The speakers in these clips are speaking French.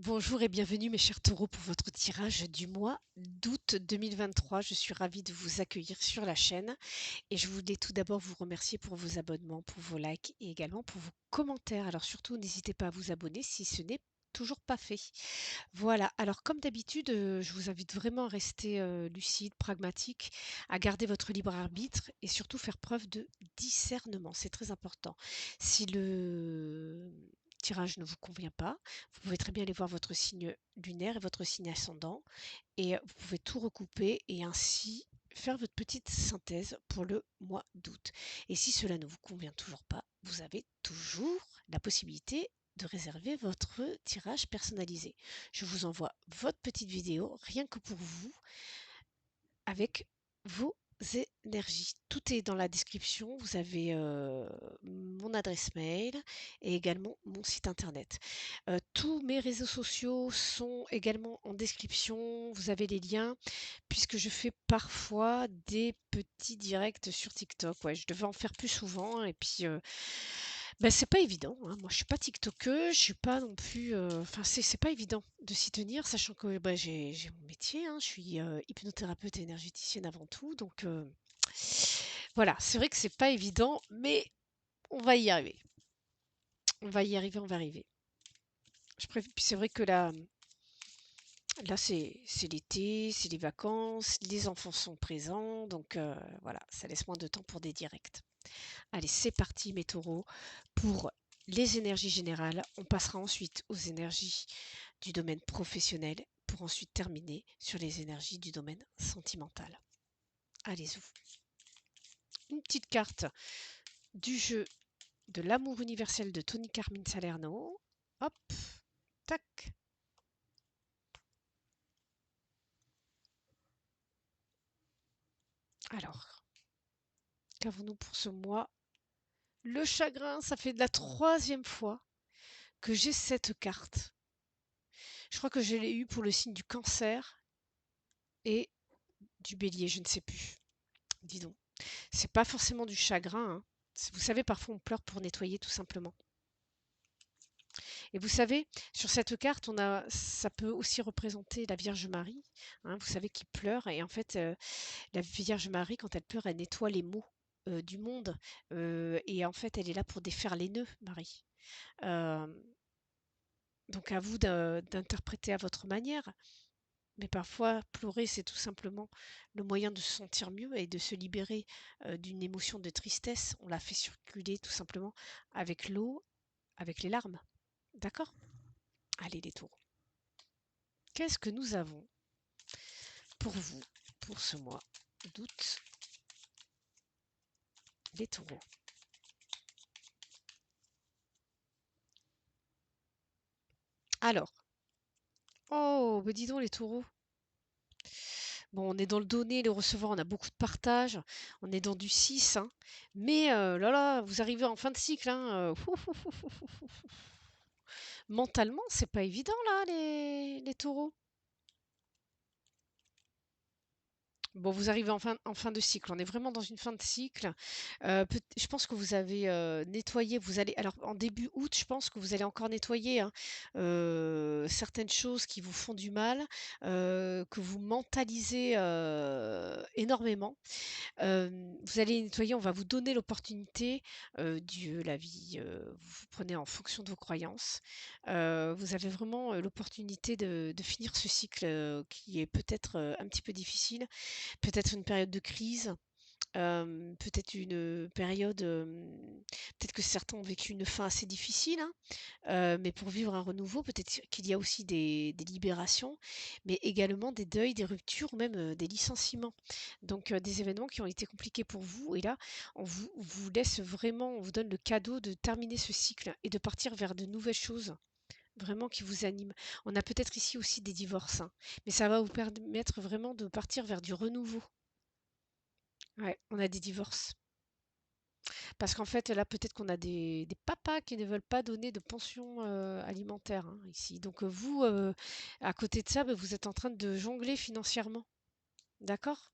Bonjour et bienvenue mes chers taureaux pour votre tirage du mois d'août 2023. Je suis ravie de vous accueillir sur la chaîne et je voulais tout d'abord vous remercier pour vos abonnements, pour vos likes et également pour vos commentaires. Alors surtout, n'hésitez pas à vous abonner si ce n'est toujours pas fait. Voilà, alors comme d'habitude, je vous invite vraiment à rester lucide, pragmatique, à garder votre libre arbitre et surtout faire preuve de discernement. C'est très important. Si le tirage ne vous convient pas, vous pouvez très bien aller voir votre signe lunaire et votre signe ascendant et vous pouvez tout recouper et ainsi faire votre petite synthèse pour le mois d'août. Et si cela ne vous convient toujours pas, vous avez toujours la possibilité de réserver votre tirage personnalisé. Je vous envoie votre petite vidéo rien que pour vous avec vos énergies. Tout est dans la description. Vous avez mon adresse mail et également mon site internet. Tous mes réseaux sociaux sont également en description. Vous avez les liens puisque je fais parfois des petits directs sur TikTok. Ouais, je devais en faire plus souvent et puis bah, c'est pas évident, hein. Moi, je suis pas tiktokeuse, je suis pas non plus, enfin, c'est pas évident de s'y tenir, sachant que, bah, j'ai mon métier, hein. Je suis, hypnothérapeute et énergéticienne avant tout, donc voilà, c'est vrai que c'est pas évident, mais on va y arriver. On va y arriver, on va arriver. Puis c'est vrai que là, c'est l'été, c'est les vacances, les enfants sont présents, donc voilà, ça laisse moins de temps pour des directs. Allez, c'est parti mes taureaux pour les énergies générales. On passera ensuite aux énergies du domaine professionnel pour ensuite terminer sur les énergies du domaine sentimental. Allez-y. Une petite carte du jeu de l'amour universel de Tony Carmine Salerno. Hop, tac. Alors, qu'avons-nous pour ce mois? Le chagrin, ça fait de la troisième fois que j'ai cette carte. Je crois que je l'ai eu pour le signe du cancer et du bélier, je ne sais plus. Dis donc. C'est pas forcément du chagrin, hein. Vous savez, parfois on pleure pour nettoyer tout simplement. Et vous savez, sur cette carte, ça peut aussi représenter la Vierge Marie, hein, vous savez, qui pleure. Et en fait, la Vierge Marie, quand elle pleure, elle nettoie les maux du monde. Et en fait, elle est là pour défaire les nœuds, Marie. Euh, donc à vous d'interpréter à votre manière. Mais parfois, pleurer, c'est tout simplement le moyen de se sentir mieux et de se libérer d'une émotion de tristesse. On la fait circuler tout simplement avec l'eau, avec les larmes. D'accord? Allez, les taureaux. Qu'est-ce que nous avons pour vous, pour ce mois d'août, les taureaux? Alors, oh, bah dis donc, les taureaux. Bon, on est dans le donner, le recevoir, on a beaucoup de partage, on est dans du 6, hein. Mais là là, vous arrivez en fin de cycle, hein. Ouf, ouf, ouf, ouf, ouf, ouf. Mentalement, c'est pas évident là, les taureaux. Bon, vous arrivez en fin de cycle. On est vraiment dans une fin de cycle. Je pense que vous avez nettoyé. Vous allez, alors en début août, je pense que vous allez encore nettoyer hein, certaines choses qui vous font du mal, que vous mentalisez énormément. Vous allez nettoyer, on va vous donner l'opportunité, Dieu, la vie, vous prenez en fonction de vos croyances. Vous avez vraiment, l'opportunité de finir ce cycle, qui est peut-être, un petit peu difficile, peut-être une période de crise. Peut-être une période, peut-être que certains ont vécu une fin assez difficile, hein, mais pour vivre un renouveau, peut-être qu'il y a aussi des libérations, mais également des deuils, des ruptures ou même, des licenciements. Donc des événements qui ont été compliqués pour vous et là, on vous laisse vraiment on vous donne le cadeau de terminer ce cycle et de partir vers de nouvelles choses, vraiment qui vous animent. On a peut-être ici aussi des divorces, hein, mais ça va vous permettre vraiment de partir vers du renouveau. Ouais, on a des divorces. Parce qu'en fait, là, peut-être qu'on a des papas qui ne veulent pas donner de pension alimentaire hein, ici. Donc vous, à côté de ça, bah, vous êtes en train de jongler financièrement. D'accord?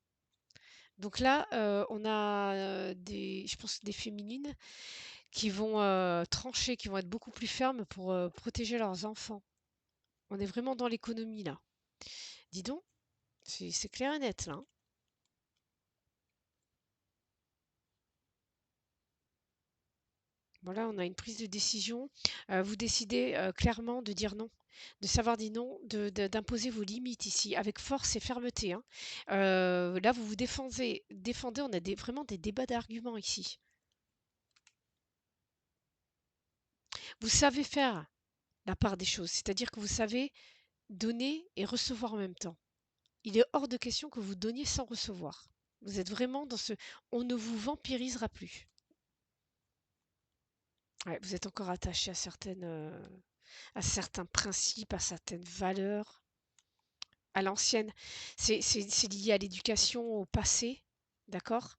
Donc là, on a je pense, des féminines qui vont trancher, qui vont être beaucoup plus fermes pour protéger leurs enfants. On est vraiment dans l'économie là. Dis donc, c'est clair et net là, hein. Voilà, on a une prise de décision. Vous décidez clairement de dire non, de savoir dire non, d'imposer vos limites ici, avec force et fermeté, hein. Là, vous vous défendez, on a vraiment des débats d'arguments ici. Vous savez faire la part des choses, c'est-à-dire que vous savez donner et recevoir en même temps. Il est hors de question que vous donniez sans recevoir. Vous êtes vraiment dans ce on ne vous vampirisera plus. Ouais, vous êtes encore attaché à certains principes, à certaines valeurs, à l'ancienne. C'est lié à l'éducation, au passé, d'accord?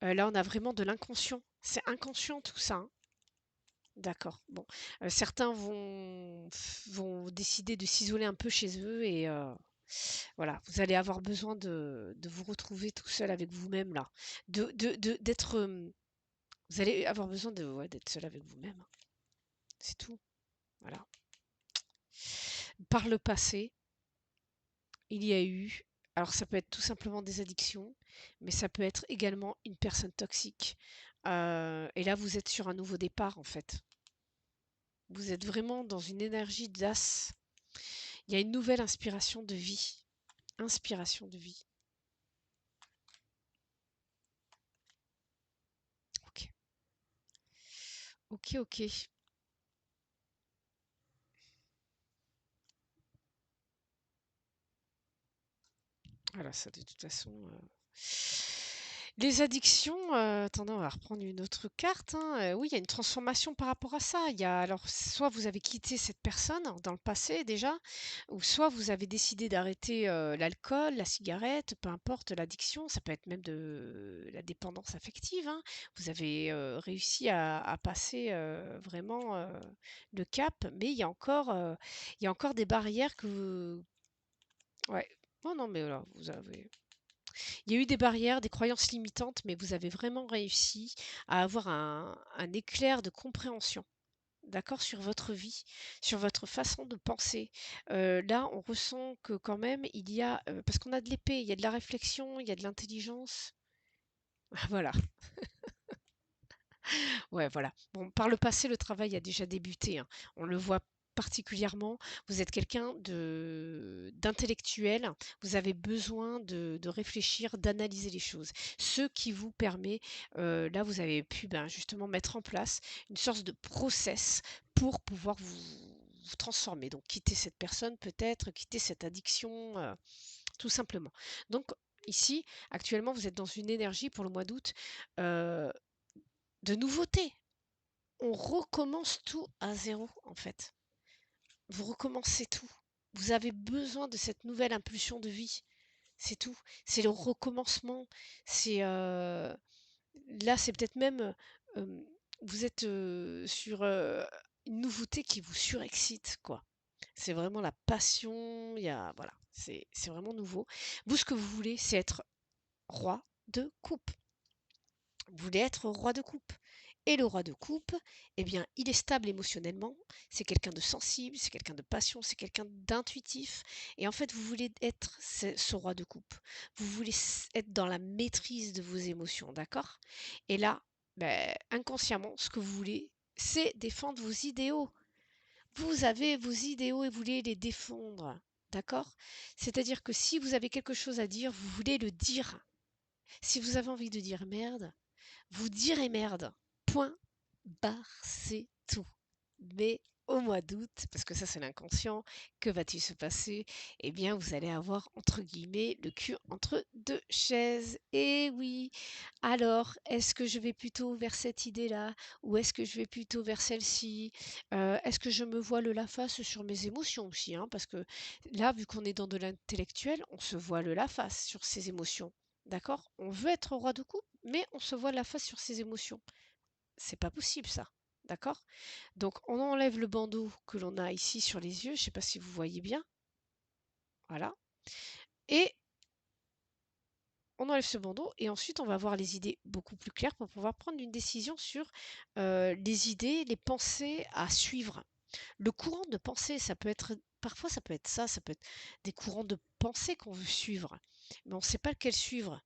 Là, on a vraiment de l'inconscient. C'est inconscient tout ça, hein. D'accord. Bon, certains vont décider de s'isoler un peu chez eux et voilà, vous allez avoir besoin de vous retrouver tout seul avec vous-même là. D'être, vous allez avoir besoin de, ouais, d'être seul avec vous-même, hein. C'est tout. Voilà. Par le passé, il y a eu, alors ça peut être tout simplement des addictions, mais ça peut être également une personne toxique. Et là, vous êtes sur un nouveau départ en fait. Vous êtes vraiment dans une énergie d'as. Il y a une nouvelle inspiration de vie. Inspiration de vie. Ok, ok, ok. Voilà, ça de toute façon. Les addictions, attendez, on va reprendre une autre carte, hein. Oui, il y a une transformation par rapport à ça. Il y a alors soit vous avez quitté cette personne dans le passé déjà, ou soit vous avez décidé d'arrêter, l'alcool, la cigarette, peu importe l'addiction, ça peut être même de la dépendance affective, hein. Vous avez, réussi à passer, vraiment, le cap, mais il y a encore des barrières que ouais. Non, non, mais alors vous avez il y a eu des barrières, des croyances limitantes, mais vous avez vraiment réussi à avoir un éclair de compréhension, d'accord, sur votre vie, sur votre façon de penser. Là, on ressent que quand même, il y a, parce qu'on a de l'épée, il y a de la réflexion, il y a de l'intelligence. Voilà. Ouais, voilà. Bon, par le passé, le travail a déjà débuté, hein. On le voit particulièrement. Vous êtes quelqu'un d'intellectuel. Vous avez besoin de réfléchir, d'analyser les choses. Ce qui vous permet, là, vous avez pu ben, justement mettre en place une sorte de process pour pouvoir vous transformer. Donc, quitter cette personne peut-être, quitter cette addiction, tout simplement. Donc, ici, actuellement, vous êtes dans une énergie pour le mois d'août euh, de nouveauté. On recommence tout à zéro, en fait. Vous recommencez tout. Vous avez besoin de cette nouvelle impulsion de vie. C'est tout. C'est le recommencement. C'est là, c'est peut-être même vous êtes sur une nouveauté qui vous surexcite, quoi. C'est vraiment la passion. Il y a voilà, c'est vraiment nouveau. Vous, ce que vous voulez, c'est être roi de coupe. Vous voulez être roi de coupe. Et le roi de coupe, eh bien, il est stable émotionnellement, c'est quelqu'un de sensible, c'est quelqu'un de passion, c'est quelqu'un d'intuitif. Et en fait, vous voulez être ce roi de coupe. Vous voulez être dans la maîtrise de vos émotions, d'accord? Et là, ben, inconsciemment, ce que vous voulez, c'est défendre vos idéaux. Vous avez vos idéaux et vous voulez les défendre, d'accord? C'est-à-dire que si vous avez quelque chose à dire, vous voulez le dire. Si vous avez envie de dire merde, vous direz merde. Point barre, c'est tout. Mais au mois d'août, parce que ça c'est l'inconscient, que va-t-il se passer? Eh bien, vous allez avoir, entre guillemets, le cul entre deux chaises. Et oui, alors, est-ce que je vais plutôt vers cette idée-là ou est-ce que je vais plutôt vers celle-ci? Est-ce que je me voile la face sur mes émotions aussi, hein? Parce que là, vu qu'on est dans de l'intellectuel, on se voile la face sur ses émotions. D'accord? On veut être roi de coupe, mais on se voile la face sur ses émotions. C'est pas possible ça. D'accord? Donc on enlève le bandeau que l'on a ici sur les yeux, je ne sais pas si vous voyez bien. Voilà. Et on enlève ce bandeau et ensuite on va avoir les idées beaucoup plus claires pour pouvoir prendre une décision sur les idées, les pensées à suivre. Le courant de pensée, ça peut être parfois ça peut être ça, ça peut être des courants de pensée qu'on veut suivre, mais on ne sait pas lequel suivre.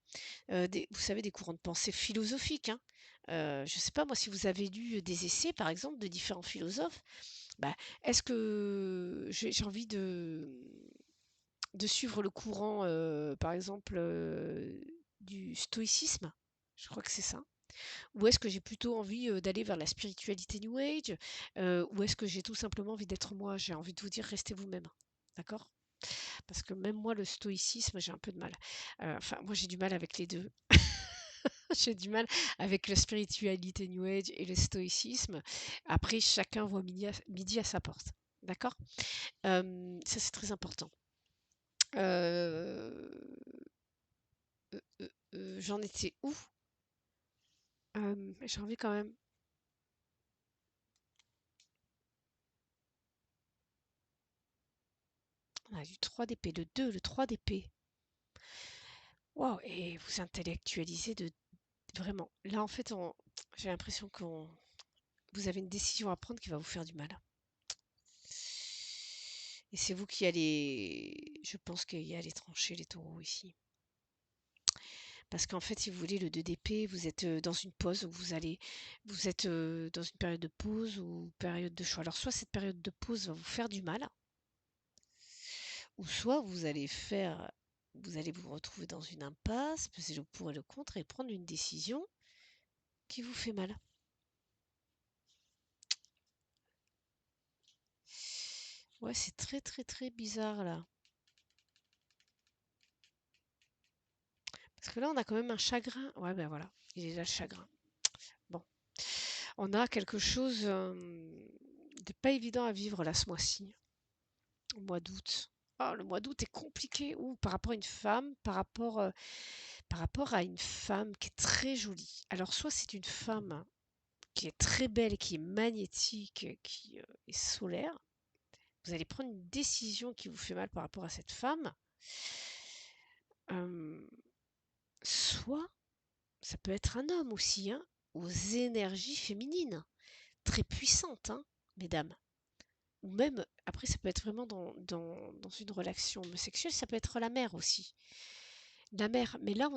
Vous savez, des courants de pensée philosophiques, hein. Je ne sais pas moi si vous avez lu des essais, par exemple, de différents philosophes. Bah, est-ce que j'ai envie de suivre le courant, par exemple, du stoïcisme? Je crois que c'est ça. Ou est-ce que j'ai plutôt envie, d'aller vers la spiritualité New Age? Ou est-ce que j'ai tout simplement envie d'être moi? J'ai envie de vous dire: «Restez vous-même». D'accord? Parce que même moi, le stoïcisme, j'ai un peu de mal. Enfin, moi, j'ai du mal avec les 2. J'ai du mal avec la spiritualité New Age et le stoïcisme. Après, chacun voit midi à sa porte. D'accord? Ça, c'est très important. Heu, j'en étais où? J'ai envie quand même. On a du 3 d'épée, le 3 d'épée. Waouh! Et vous intellectualisez de vraiment. Là, en fait, j'ai l'impression qu'on vous avez une décision à prendre qui va vous faire du mal. Et c'est vous qui allez, je pense qu'il y allez trancher les taureaux ici. Parce qu'en fait, si vous voulez, le 2 d'épée, vous êtes dans une pause où vous êtes dans une période de pause ou période de choix. Alors, soit cette période de pause va vous faire du mal, ou soit vous allez vous retrouver dans une impasse, peser le pour et le contre et prendre une décision qui vous fait mal. Ouais, c'est très très très bizarre là. Parce que là, on a quand même un chagrin. Ouais, ben voilà, il est là le chagrin. Bon, on a quelque chose de pas évident à vivre là ce mois-ci, au mois d'août. Ah, le mois d'août est compliqué. Ou par rapport à une femme, par rapport à une femme qui est très jolie. Alors, soit c'est une femme qui est très belle, qui est magnétique, qui est solaire. Vous allez prendre une décision qui vous fait mal par rapport à cette femme. Euh, soit ça peut être un homme aussi, hein, aux énergies féminines, très puissantes, hein, mesdames. Ou même, après, ça peut être vraiment dans une relation homosexuelle, ça peut être la mère aussi. La mère, mais là,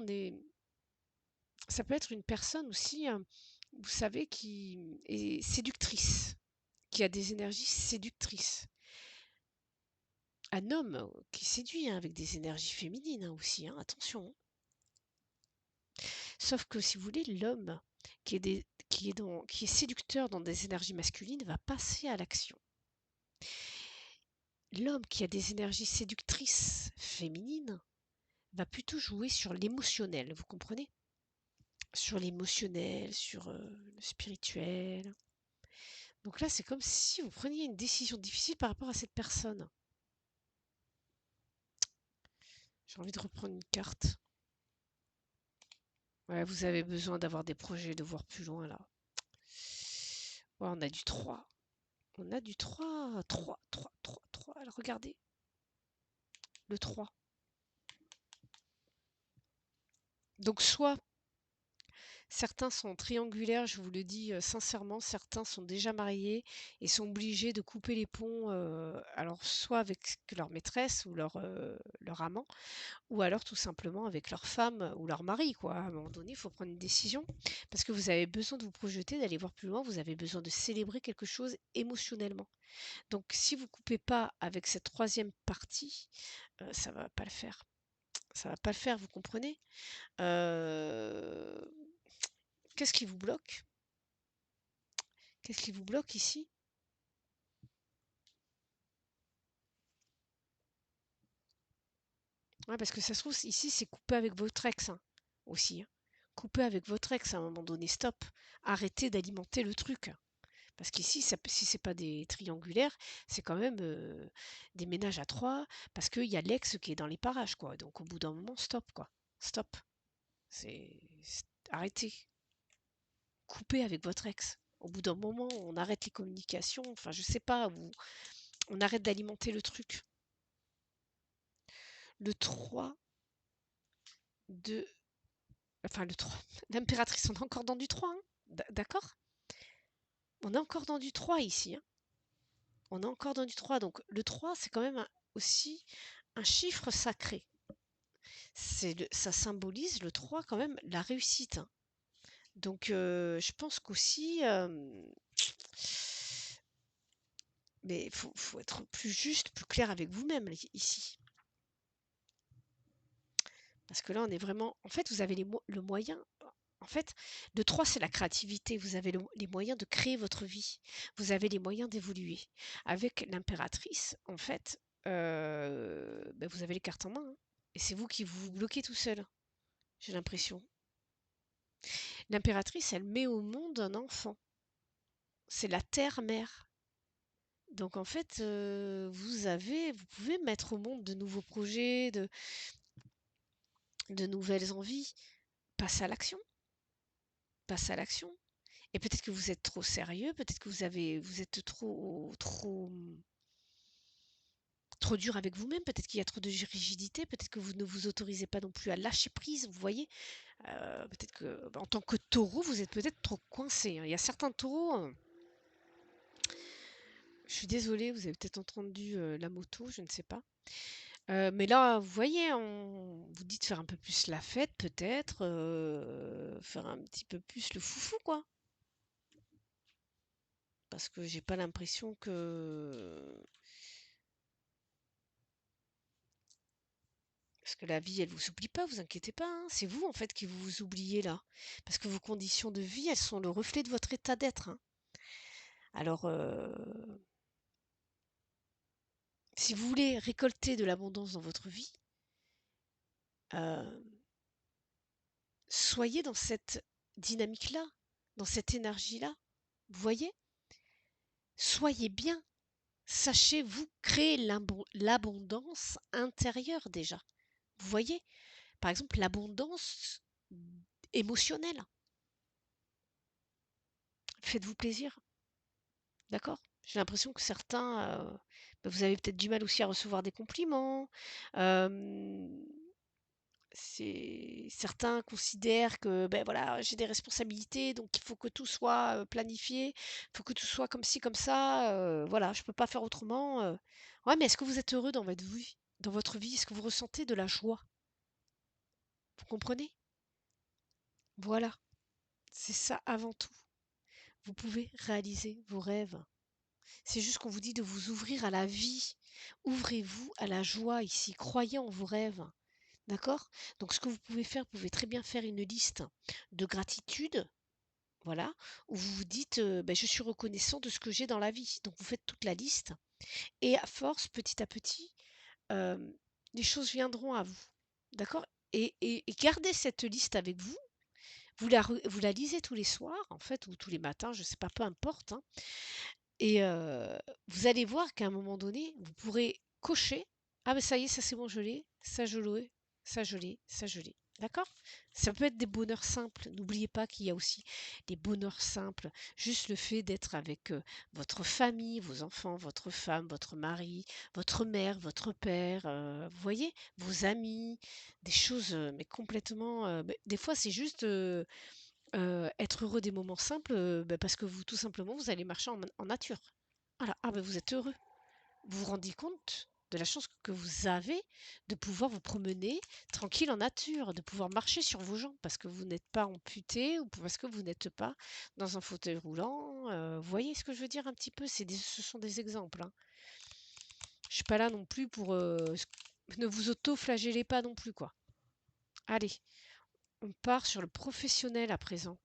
ça peut être une personne aussi, vous savez, qui est séductrice, qui a des énergies séductrices. Un homme qui séduit, hein, avec des énergies féminines, hein, aussi, hein, attention, hein. Sauf que si vous voulez, l'homme qui est séducteur dans des énergies masculines va passer à l'action. L'homme qui a des énergies séductrices féminines va plutôt jouer sur l'émotionnel, vous comprenez? Sur l'émotionnel, sur le spirituel. Donc là, c'est comme si vous preniez une décision difficile par rapport à cette personne. J'ai envie de reprendre une carte. Ouais, vous avez besoin d'avoir des projets, de voir plus loin là. Ouais, on a du 3. On a du 3, 3, 3, 3, 3. Alors regardez, le 3. Donc soit certains sont triangulaires, je vous le dis sincèrement, certains sont déjà mariés et sont obligés de couper les ponts, alors soit avec leur maîtresse ou leur amant, ou alors tout simplement avec leur femme ou leur mari, quoi. À un moment donné, il faut prendre une décision parce que vous avez besoin de vous projeter, d'aller voir plus loin, vous avez besoin de célébrer quelque chose émotionnellement. Donc si vous coupez pas avec cette troisième partie, ça va pas le faire. Ça va pas le faire, vous comprenez? Heu, qu'est-ce qui vous bloque? Qu'est-ce qui vous bloque ici? Ouais, parce que ça se trouve, ici, c'est couper avec votre ex, hein, aussi, hein. Couper avec votre ex à un moment donné, stop. Arrêtez d'alimenter le truc. Parce qu'ici, si c'est pas des triangulaires, c'est quand même des ménages à trois, parce qu'il y a l'ex qui est dans les parages, quoi. Donc au bout d'un moment, stop, quoi. Stop. Arrêtez. Coupez avec votre ex. Au bout d'un moment, on arrête les communications. Enfin, je sais pas, on arrête d'alimenter le truc. Le 3 de... Enfin, le 3. L'impératrice, on est encore dans du 3, hein. D'accord? On est encore dans du 3 ici, hein. On est encore dans du 3. Donc le 3, c'est quand même aussi un chiffre sacré. Ça symbolise le 3 quand même la réussite, hein. Donc je pense qu'aussi, mais il faut être plus juste, plus clair avec vous-même ici. Parce que là, on est vraiment... En fait, vous avez le moyen... En fait, le 3, c'est la créativité. Vous avez les moyens de créer votre vie. Vous avez les moyens d'évoluer. Avec l'impératrice, en fait, ben, vous avez les cartes en main, hein. Et c'est vous qui vous bloquez tout seul, j'ai l'impression. L'impératrice, elle met au monde un enfant. C'est la terre-mère. Donc en fait, vous pouvez mettre au monde de nouveaux projets, de nouvelles envies. Passe à l'action, passe à l'action. Et peut-être que vous êtes trop sérieux, peut-être que vous êtes trop dur avec vous-même, peut-être qu'il y a trop de rigidité, peut-être que vous ne vous autorisez pas non plus à lâcher prise, vous voyez. Peut-être que en tant que taureau, vous êtes peut-être trop coincé, hein. Il y a certains taureaux, je suis désolée, vous avez peut-être entendu la moto, je ne sais pas. Mais là, vous voyez, on vous dit de faire un peu plus la fête, peut-être, faire un petit peu plus le foufou, quoi. Parce que j'ai pas l'impression que... Parce que la vie, elle vous oublie pas, vous inquiétez pas, hein. C'est vous, en fait, qui vous oubliez là. Parce que vos conditions de vie, elles sont le reflet de votre état d'être, hein. Alors, si vous voulez récolter de l'abondance dans votre vie, euh, soyez dans cette dynamique-là, dans cette énergie-là. Vous voyez? Soyez bien. Sachez vous créer l'abondance intérieure déjà. Vous voyez? Par exemple, l'abondance émotionnelle. Faites-vous plaisir. D'accord? J'ai l'impression que certains, bah, vous avez peut-être du mal aussi à recevoir des compliments. Hem, certains considèrent que, ben voilà, j'ai des responsabilités, donc il faut que tout soit, planifié, il faut que tout soit comme ci, comme ça, voilà, je peux pas faire autrement. Ouais, mais est-ce que vous êtes heureux dans votre vie? Dans votre vie? Est-ce que vous ressentez de la joie? Vous comprenez? Voilà, c'est ça avant tout. Vous pouvez réaliser vos rêves. C'est juste qu'on vous dit de vous ouvrir à la vie. Ouvrez-vous à la joie ici. Croyez en vos rêves. D'accord? Donc ce que vous pouvez faire, vous pouvez très bien faire une liste de gratitude, voilà, où vous vous dites, ben, je suis reconnaissant de ce que j'ai dans la vie. Donc vous faites toute la liste. Et à force, petit à petit, euh, les choses viendront à vous. D'accord? Et gardez cette liste avec vous. Vous la lisez tous les soirs, en fait, ou tous les matins, je ne sais pas, peu importe, hein. Et vous allez voir qu'à un moment donné, vous pourrez cocher: «Ah ben ça y est, ça c'est bon, je l'ai, ça je l'ai, ça je l'ai, ça je l'ai». D'accord? Ça peut être des bonheurs simples. N'oubliez pas qu'il y a aussi des bonheurs simples. Juste le fait d'être avec, votre famille, vos enfants, votre femme, votre mari, votre mère, votre père, vous voyez? Vos amis, des choses, mais complètement, beh, des fois c'est juste, être heureux des moments simples, bah, parce que vous tout simplement, vous allez marcher en nature. Voilà, ah bah, vous êtes heureux. Vous vous rendez compte de la chance que vous avez de pouvoir vous promener tranquille en nature, de pouvoir marcher sur vos jambes parce que vous n'êtes pas amputé ou parce que vous n'êtes pas dans un fauteuil roulant, vous voyez ce que je veux dire un petit peu? Ce sont des exemples, hein. Je suis pas là non plus pour, ne vous auto-flagellez pas non plus, quoi. Allez, on part sur le professionnel à présent.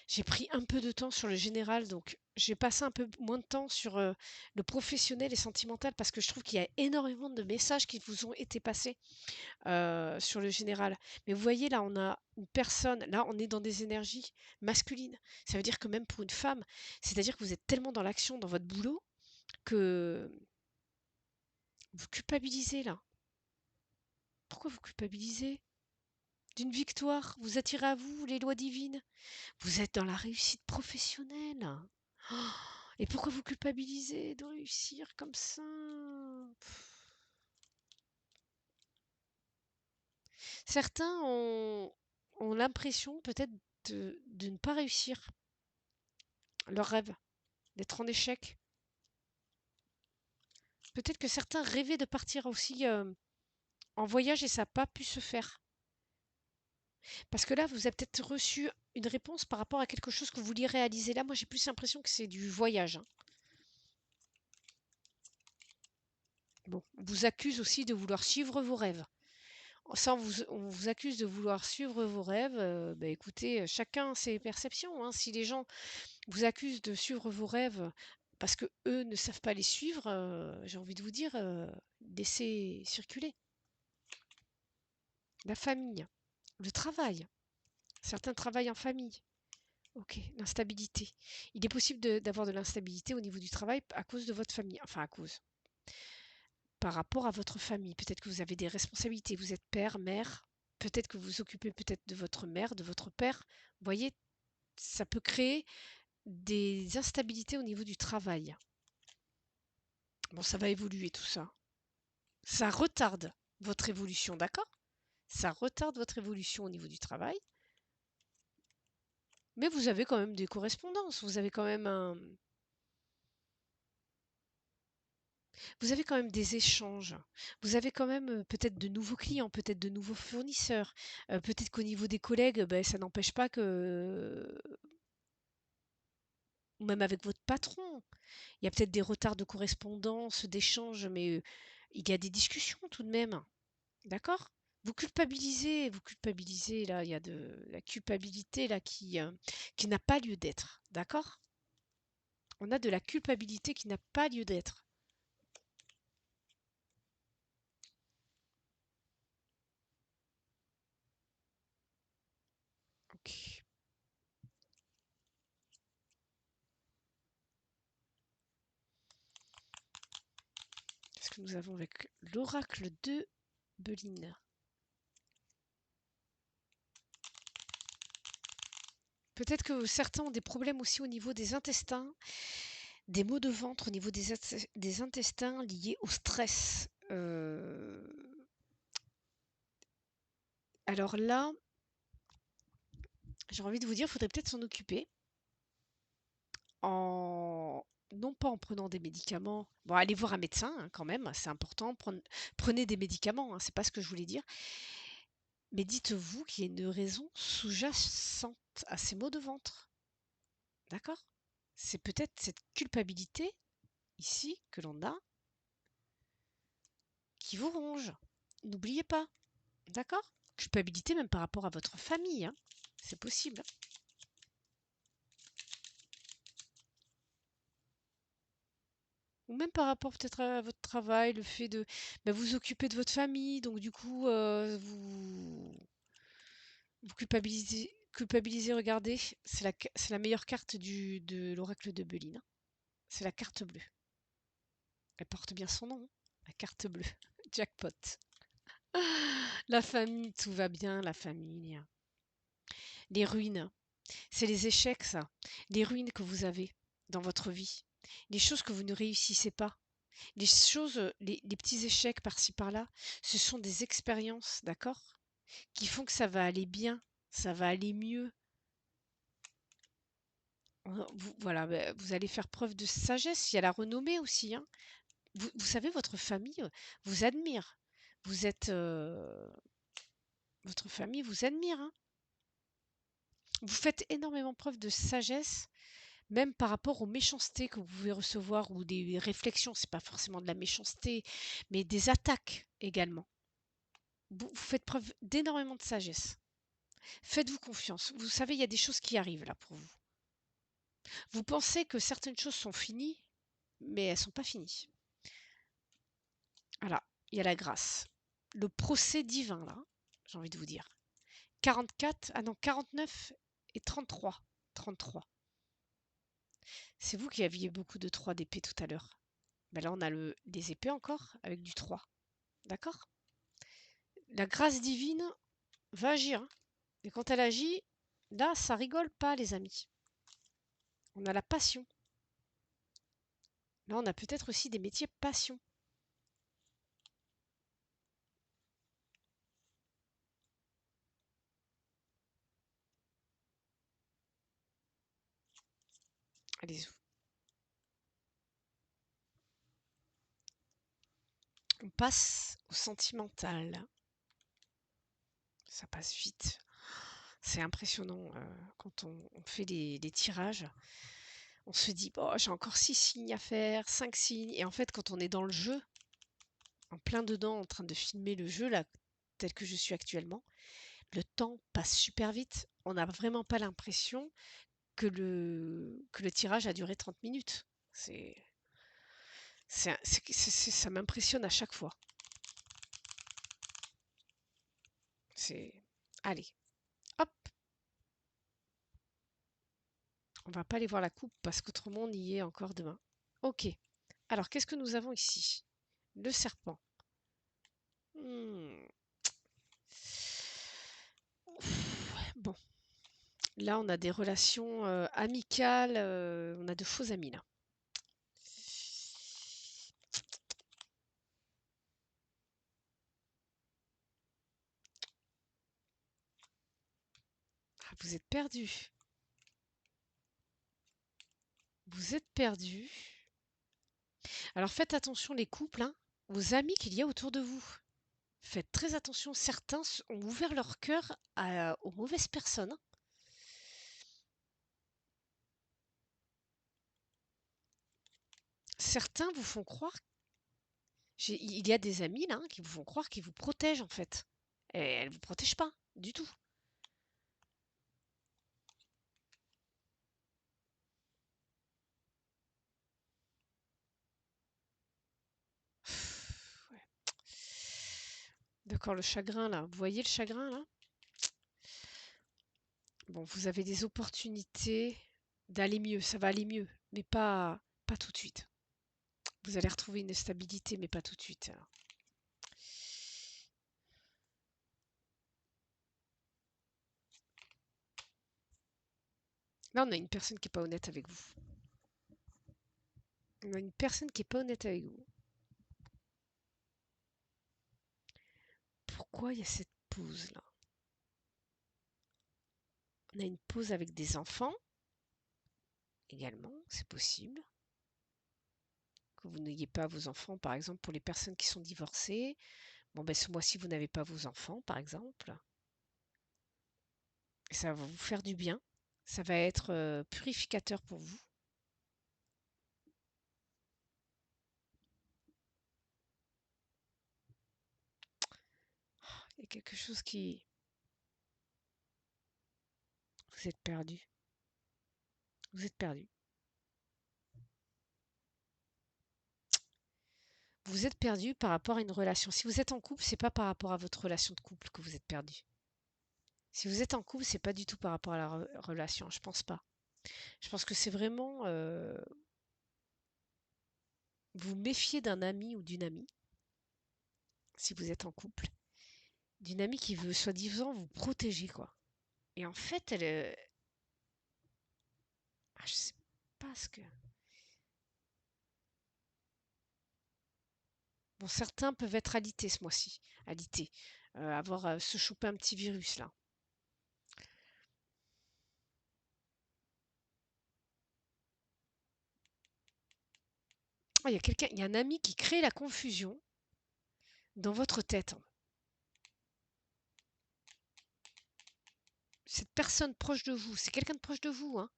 J'ai pris un peu de temps sur le général, donc j'ai passé un peu moins de temps sur le professionnel et sentimental parce que je trouve qu'il y a énormément de messages qui vous ont été passés sur le général. Mais vous voyez, là, on a une personne, là, on est dans des énergies masculines. Ça veut dire que même pour une femme, c'est-à-dire que vous êtes tellement dans l'action, dans votre boulot, que vous culpabilisez là. Pourquoi vous culpabilisez? D'une victoire, vous attirez à vous les lois divines. Vous êtes dans la réussite professionnelle. Oh, et pourquoi vous culpabilisez de réussir comme ça? Certains ont l'impression peut-être de ne pas réussir leur rêve, d'être en échec. Peut-être que certains rêvaient de partir aussi en voyage et ça n'a pas pu se faire. Parce que là, vous avez peut-être reçu une réponse par rapport à quelque chose que vous vouliez réaliser. Là, moi, j'ai plus l'impression que c'est du voyage, hein. Bon, on vous accuse aussi de vouloir suivre vos rêves. Ça, on vous accuse de vouloir suivre vos rêves. Bah, écoutez, chacun ses perceptions, hein. Si les gens vous accusent de suivre vos rêves parce que eux ne savent pas les suivre, j'ai envie de vous dire, laissez circuler. La famille, le travail. Certains travaillent en famille. Ok, l'instabilité. Il est possible d'avoir de l'instabilité au niveau du travail à cause de votre famille. Enfin, à cause. Par rapport à votre famille. Peut-être que vous avez des responsabilités. Vous êtes père, mère. Peut-être que vous vous occupez peut-être de votre mère, de votre père. Vous voyez, ça peut créer des instabilités au niveau du travail. Bon, ça va évoluer tout ça. Ça retarde votre évolution, d'accord? Ça retarde votre évolution au niveau du travail. Mais vous avez quand même des correspondances. Vous avez quand même des échanges. Vous avez quand même peut-être de nouveaux clients, peut-être de nouveaux fournisseurs. Peut-être qu'au niveau des collègues, ben, ça n'empêche pas que, ou même avec votre patron, il y a peut-être des retards de correspondance, d'échanges, mais il y a des discussions tout de même. D'accord? Vous culpabilisez, là, il y a de la culpabilité là qui n'a pas lieu d'être. D'accord? On a de la culpabilité qui n'a pas lieu d'être. Ok. Qu'est-ce que nous avons avec l'oracle de Beline? Peut-être que certains ont des problèmes aussi au niveau des intestins, des maux de ventre au niveau des intestins liés au stress. Alors là, j'ai envie de vous dire, il faudrait peut-être s'en occuper en non pas en prenant des médicaments. Bon, allez voir un médecin hein, quand même, c'est important. Prenez des médicaments, hein, c'est pas ce que je voulais dire. Mais dites-vous qu'il y a une raison sous-jacente à ces maux de ventre. D'accord? C'est peut-être cette culpabilité ici que l'on a qui vous ronge. N'oubliez pas. D'accord? Culpabilité même par rapport à votre famille, hein. C'est possible. Ou même par rapport peut-être à votre travail, le fait de bah, vous occuper de votre famille, donc du coup, vous culpabilisez, regardez, c'est la meilleure carte de l'oracle de Belin, hein. C'est la carte bleue. Elle porte bien son nom, hein, la carte bleue. Jackpot. La famille, tout va bien, la famille. Les ruines, c'est les échecs, ça. Les ruines que vous avez dans votre vie. Les choses que vous ne réussissez pas. Les choses, les petits échecs par-ci par-là, ce sont des expériences, d'accord? Qui font que ça va aller bien, ça va aller mieux. Voilà, vous allez faire preuve de sagesse. Il y a la renommée aussi, hein. Vous savez, votre famille vous admire. Vous êtes, votre famille vous admire, hein. Vous faites énormément preuve de sagesse, même par rapport aux méchancetés que vous pouvez recevoir ou des réflexions. C'est pas forcément de la méchanceté, mais des attaques également. Vous faites preuve d'énormément de sagesse. Faites-vous confiance. Vous savez, il y a des choses qui arrivent là pour vous. Vous pensez que certaines choses sont finies, mais elles sont pas finies. Voilà, il y a la grâce. Le procès divin, là, j'ai envie de vous dire. 44, ah non, 49 et 33. 33. C'est vous qui aviez beaucoup de 3 d'épée tout à l'heure. Ben là, on a les épées encore avec du 3. D'accord? La grâce divine va agir, hein. Et quand elle agit, là, ça rigole pas, les amis. On a la passion. Là, on a peut-être aussi des métiers passion. Allez-y. passe au sentimental. Ça passe vite. C'est impressionnant quand on fait les tirages. On se dit, bon, j'ai encore 6 signes à faire, 5 signes. Et en fait, quand on est dans le jeu, en plein dedans, en train de filmer le jeu, là, tel que je suis actuellement, le temps passe super vite. On n'a vraiment pas l'impression que le tirage a duré 30 minutes. C'est, ça m'impressionne à chaque fois. C'est, allez, hop, on va pas aller voir la coupe parce qu'autrement on y est encore demain. Ok. Alors, qu'est-ce que nous avons ici? Le serpent. Hmm. Bon, là on a des relations amicales, on a de faux amis là. Ah, vous êtes perdu. Vous êtes perdu. Alors faites attention les couples, hein, aux amis qu'il y a autour de vous. Faites très attention, certains ont ouvert leur cœur aux mauvaises personnes. Certains vous font croire, il y a des amis là, hein, qui vous font croire qu'ils vous protègent en fait. Et elles ne vous protègent pas du tout. Ouais. D'accord, le chagrin là. Vous voyez le chagrin là? Bon, vous avez des opportunités d'aller mieux, ça va aller mieux, mais pas tout de suite. Vous allez retrouver une stabilité, mais pas tout de suite. Alors. Là, on a une personne qui n'est pas honnête avec vous. On a une personne qui n'est pas honnête avec vous. Pourquoi il y a cette pause là? On a une pause avec des enfants également, c'est possible. Que vous n'ayez pas vos enfants, par exemple, pour les personnes qui sont divorcées. Bon, ben ce mois-ci, vous n'avez pas vos enfants, par exemple. Et ça va vous faire du bien. Ça va être purificateur pour vous. Il y a quelque chose qui... Vous êtes perdu. Vous êtes perdu. Vous êtes perdu par rapport à une relation. Si vous êtes en couple, c'est pas par rapport à votre relation de couple que vous êtes perdu. Si vous êtes en couple, c'est pas du tout par rapport à la relation. Je pense pas. Je pense que c'est vraiment vous méfier d'un ami ou d'une amie, si vous êtes en couple, d'une amie qui veut soi-disant vous protéger, quoi. Et en fait, elle, je sais pas ce que. Bon, certains peuvent être alités ce mois-ci, alités, avoir se choper un petit virus là. Ah, il y a quelqu'un, il y a un ami qui crée la confusion dans votre tête. Cette personne proche de vous, c'est quelqu'un de proche de vous, hein.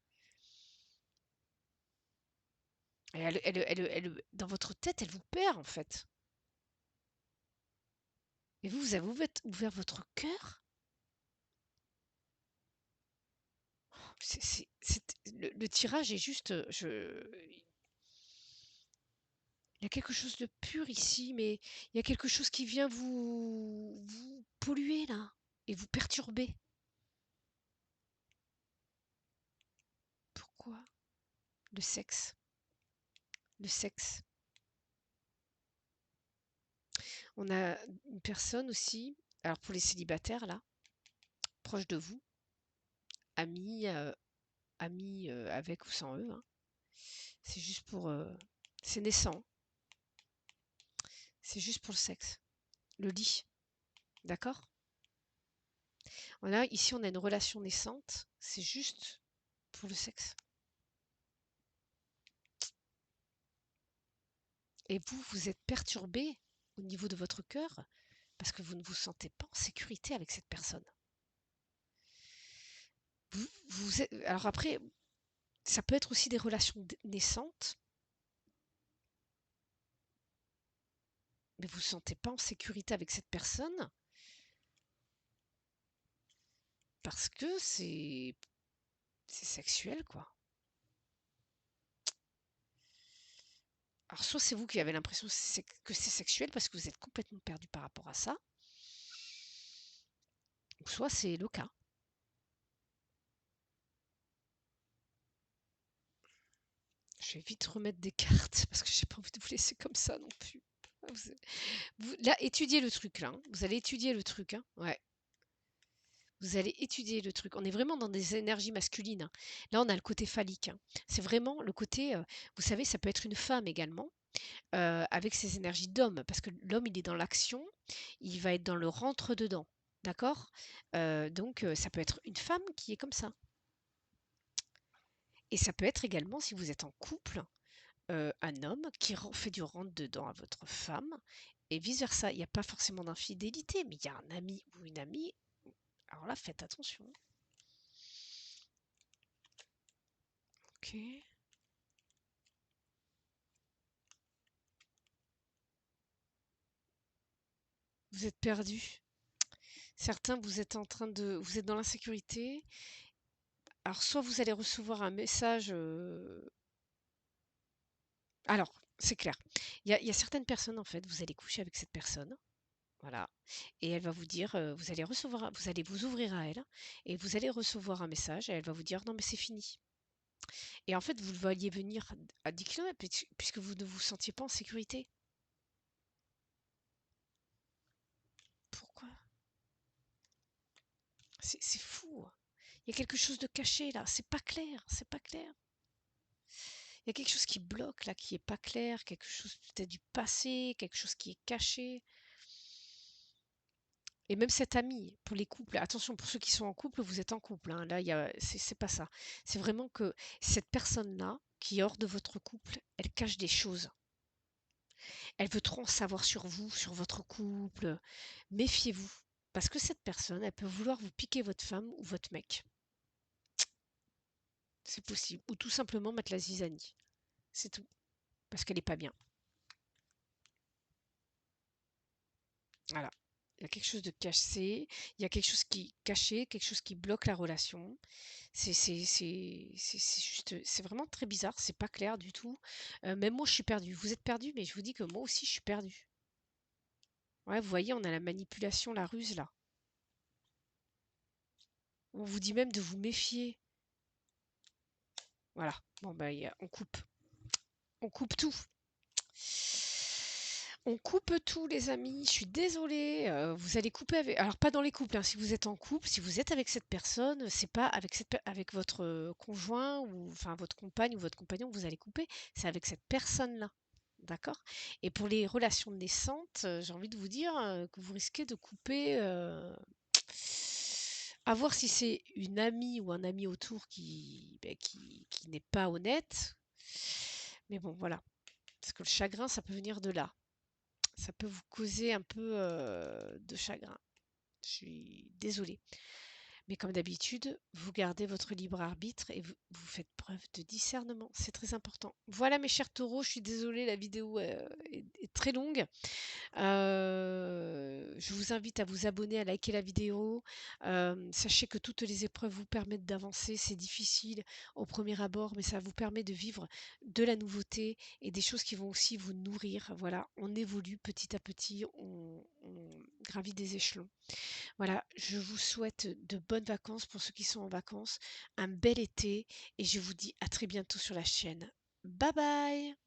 Et dans votre tête, elle vous perd en fait. Et vous, vous avez ouvert votre cœur. Le tirage est juste, il y a quelque chose de pur ici, mais il y a quelque chose qui vient vous polluer là et vous perturber. Pourquoi? Le sexe. Le sexe. On a une personne aussi, alors pour les célibataires là, proche de vous, amis, amis avec ou sans eux, hein. C'est juste pour, c'est naissant. C'est juste pour le sexe. Le lit. D'accord? Voilà, ici on a une relation naissante. C'est juste pour le sexe. Et vous, vous êtes perturbé. au niveau de votre cœur, parce que vous ne vous sentez pas en sécurité avec cette personne. Alors après, ça peut être aussi des relations naissantes, mais vous ne vous sentez pas en sécurité avec cette personne parce que c'est sexuel, quoi. Alors soit c'est vous qui avez l'impression que c'est sexuel parce que vous êtes complètement perdu par rapport à ça, ou soit c'est le cas. Je vais vite remettre des cartes parce que j'ai pas envie de vous laisser comme ça non plus. Là, étudiez le truc là, hein. Vous allez étudier le truc, hein. Ouais. Vous allez étudier le truc. On est vraiment dans des énergies masculines, hein. Là, on a le côté phallique, hein. C'est vraiment le côté, vous savez, ça peut être une femme également, avec ses énergies d'homme, parce que l'homme, il est dans l'action, il va être dans le rentre-dedans, d'accord? Donc, ça peut être une femme qui est comme ça. Et ça peut être également, si vous êtes en couple, un homme qui fait du rentre-dedans à votre femme, et vice-versa. Il n'y a pas forcément d'infidélité, mais il y a un ami ou une amie. Alors là, faites attention. Ok. Vous êtes perdu. Certains, vous êtes dans l'insécurité. Alors, soit vous allez recevoir un message. Alors, c'est clair. Il y a certaines personnes, en fait, vous allez coucher avec cette personne. Voilà. Et elle va vous dire, vous allez vous ouvrir à elle, et vous allez recevoir un message, et elle va vous dire, non, mais c'est fini. Et en fait, vous le voyez venir à 10 km, puisque vous ne vous sentiez pas en sécurité. Pourquoi? C'est fou. Il y a quelque chose de caché là. C'est pas clair. C'est pas clair. Il y a quelque chose qui bloque là, qui est pas clair, quelque chose peut-être du passé, quelque chose qui est caché. Et même cet ami, pour les couples, attention, pour ceux qui sont en couple, vous êtes en couple, hein, là, c'est pas ça. C'est vraiment que cette personne-là, qui est hors de votre couple, elle cache des choses. Elle veut trop en savoir sur vous, sur votre couple. Méfiez-vous. Parce que cette personne, elle peut vouloir vous piquer votre femme ou votre mec. C'est possible. Ou tout simplement mettre la zizanie. C'est tout. Parce qu'elle n'est pas bien. Voilà. Il y a quelque chose de caché, il y a quelque chose qui est caché, quelque chose qui bloque la relation. C'est juste, c'est vraiment très bizarre, c'est pas clair du tout. Même moi, je suis perdue. Vous êtes perdue, mais je vous dis que moi aussi, je suis perdue. Ouais, vous voyez, on a la manipulation, la ruse là. On vous dit même de vous méfier. Voilà. Bon, bah, on coupe. On coupe tout. On coupe tout, les amis. Je suis désolée. Vous allez couper avec. Alors, pas dans les couples, hein. Si vous êtes en couple, si vous êtes avec cette personne, c'est pas avec votre conjoint ou enfin votre compagne ou votre compagnon que vous allez couper. C'est avec cette personne-là. D'accord? Et pour les relations naissantes, j'ai envie de vous dire que vous risquez de couper. À voir si c'est une amie ou un ami autour qui n'est pas honnête. Mais bon, voilà. Parce que le chagrin, ça peut venir de là. Ça peut vous causer un peu de chagrin. Je suis désolée. Mais comme d'habitude, vous gardez votre libre arbitre et vous faites preuve de discernement. C'est très important. Voilà mes chers taureaux, je suis désolée, la vidéo est très longue. Je vous invite à vous abonner, à liker la vidéo. Sachez que toutes les épreuves vous permettent d'avancer. C'est difficile au premier abord, mais ça vous permet de vivre de la nouveauté et des choses qui vont aussi vous nourrir. Voilà, on évolue petit à petit, on gravit des échelons. Voilà, je vous souhaite de bonnes vacances pour ceux qui sont en vacances, un bel été et je vous dis à très bientôt sur la chaîne. Bye bye!